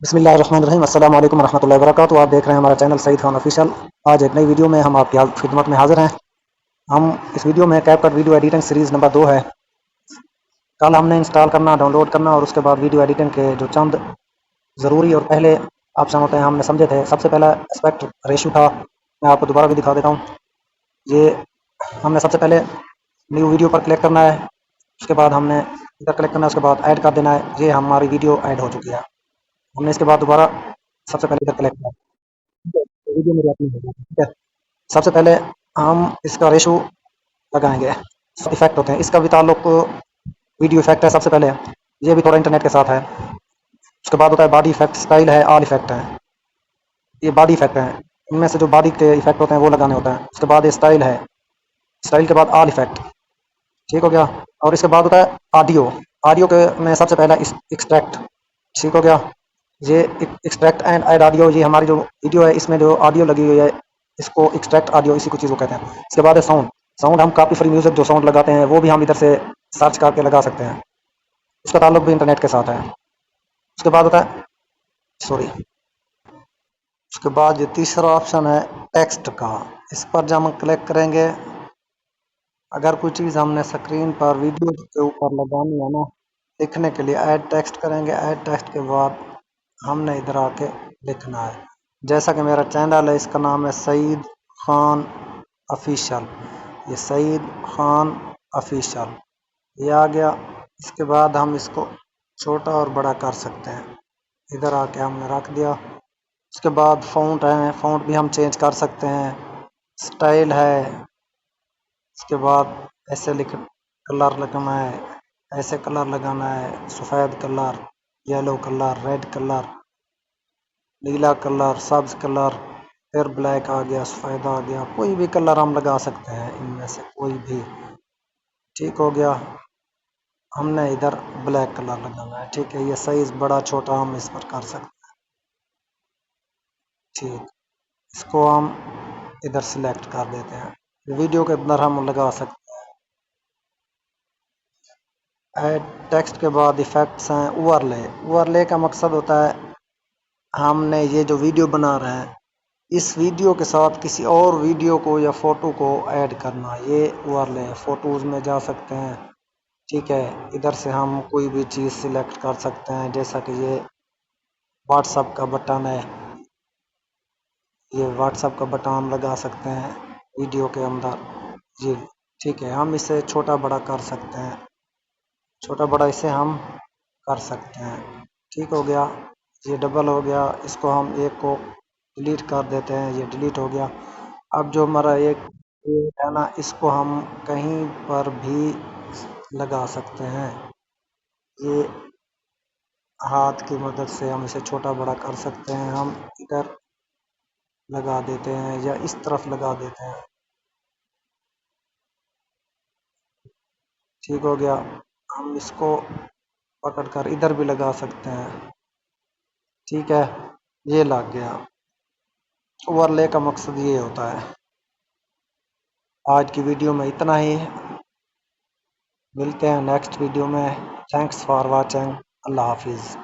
بسم اللہ الرحمن الرحیم، السلام علیکم ورحمۃ اللہ وبرکاتہ۔ آپ دیکھ رہے ہیں ہمارا چینل سعید خان آفیشیل۔ آج ایک نئی ویڈیو میں ہم آپ کی خدمت میں حاضر ہیں۔ ہم اس ویڈیو میں کیپ کٹ ویڈیو ایڈیٹنگ سیریز نمبر 2 ہے۔ کل ہم نے انسٹال کرنا، ڈاؤن لوڈ کرنا اور اس کے بعد ویڈیو ایڈیٹنگ کے جو چند ضروری اور پہلے آپشن ہوتے ہیں ہم نے سمجھے تھے۔ سب سے پہلا اسپیکٹ ریشو تھا، میں آپ کو دوبارہ بھی دکھا دیتا ہوں۔ یہ ہم نے سب سے پہلے نیو ویڈیو پر کلک کرنا ہے، اس کے بعد ہم نے ادھر کلک کرنا ہے، اس کے بعد ایڈ کر دینا ہے۔ یہ ہماری ویڈیو ایڈ ہو چکی ہے۔ ہم نے اس کے بعد دوبارہ سب سے پہلے ادھر کلک کرنا ہے، ویڈیو میری اپنی ہو جائے گی، ٹھیک ہے۔ سب سے پہلے ہم اس کا ریشو لگائیں گے۔ افیکٹ ہوتے ہیں، اس کا بھی تعلق ویڈیو افیکٹ ہے۔ سب سے پہلے یہ بھی تھوڑا انٹرنیٹ کے ساتھ ہے۔ اس کے بعد ہوتا ہے باڈی افیکٹ، اسٹائل ہے، آل افیکٹ ہے۔ یہ باڈی افیکٹ ہیں، ان میں سے جو باڈی کے افیکٹ ہوتے ہیں وہ لگانے ہوتے ہیں۔ اس کے بعد یہ اسٹائل ہے، اسٹائل کے بعد آل افیکٹ، ٹھیک ہو گیا۔ اور اس کے بعد ہوتا ہے آڈیو۔ آڈیو کے میں سب سے پہلا ایکسٹریکٹ، ٹھیک ہو گیا۔ یہ ایکسٹریکٹ اینڈ ایڈ آڈیو، یہ ہماری جو ویڈیو ہے اس میں جو آڈیو لگی ہوئی ہے اس کو ایکسٹریکٹ آڈیو اسی کو چیز کو کہتے ہیں۔ اس کے بعد ہے ساؤنڈ۔ ساؤنڈ ہم کاپی فری میوزک جو ساؤنڈ لگاتے ہیں وہ بھی ہم ادھر سے سرچ کر کے لگا سکتے ہیں، اس کا تعلق بھی انٹرنیٹ کے ساتھ ہے۔ اس کے بعد ہوتا ہے اس کے بعد یہ تیسرا آپشن ہے ٹیکسٹ کا۔ اس پر جب ہم کلک کریں گے، اگر کوئی چیز ہم نے اسکرین پر ویڈیو کے اوپر لگانی ہے نا، لکھنے کے لیے ایڈ ٹیکسٹ کریں گے۔ ایڈ ٹیکسٹ کے بعد ہم نے ادھر آ کے لکھنا ہے، جیسا کہ میرا چینل ہے اس کا نام ہے سعید خان آفیشیل۔ یہ سعید خان آفیشیل یہ آ گیا۔ اس کے بعد ہم اس کو چھوٹا اور بڑا کر سکتے ہیں، ادھر آ کے ہم نے رکھ دیا۔ اس کے بعد فونٹ ہے، فونٹ بھی ہم چینج کر سکتے ہیں۔ اسٹائل ہے، اس کے بعد ایسے کلر لگانا ہے، ایسے کلر لگانا ہے، سفید colour, yellow colour, red colour, نیلا کلر، سبز کلر، پھر بلیک آ گیا، سفید آ گیا۔ کوئی بھی کلر ہم لگا سکتے ہیں ان میں سے کوئی بھی، ٹھیک ہو گیا۔ ہم نے ادھر بلیک کلر لگانا ہے، ٹھیک ہے۔ یہ سائز بڑا چھوٹا ہم اس پر کر سکتے ہیں، ٹھیک۔ اس کو ہم ادھر سلیکٹ کر دیتے ہیں، ویڈیو کے اندر ہم لگا سکتے ہیں۔ ایڈ ٹیکسٹ کے بعد ایفیکٹس ہیں اوور لے۔ اوور لے کا مقصد ہوتا ہے ہم نے یہ جو ویڈیو بنا رہے ہیں اس ویڈیو کے ساتھ کسی اور ویڈیو کو یا فوٹو کو ایڈ کرنا، یہ اوور لے۔ فوٹوز میں جا سکتے ہیں، ٹھیک ہے۔ ادھر سے ہم کوئی بھی چیز سلیکٹ کر سکتے ہیں، جیسا کہ یہ واٹس ایپ کا بٹن ہے، یہ واٹس ایپ کا بٹن ہم لگا سکتے ہیں ویڈیو کے اندر، جی ٹھیک ہے۔ ہم اسے چھوٹا بڑا کر سکتے ہیں، چھوٹا بڑا اسے ہم کر سکتے ہیں، ٹھیک ہو گیا۔ یہ ڈبل ہو گیا، اس کو ہم ایک کو ڈیلیٹ کر دیتے ہیں، یہ ڈیلیٹ ہو گیا۔ اب جو ہمارا ایک ہے نا، اس کو ہم کہیں پر بھی لگا سکتے ہیں۔ یہ ہاتھ کی مدد سے ہم اسے چھوٹا بڑا کر سکتے ہیں۔ ہم ادھر لگا دیتے ہیں یا اس طرف لگا دیتے ہیں، ٹھیک ہو گیا۔ ہم اس کو پکڑ کر ادھر بھی لگا سکتے ہیں، ٹھیک ہے۔ یہ لگ گیا۔ اوور لے کا مقصد یہ ہوتا ہے۔ آج کی ویڈیو میں اتنا ہی، ملتے ہیں نیکسٹ ویڈیو میں۔ تھینکس فار واچنگ، اللہ حافظ۔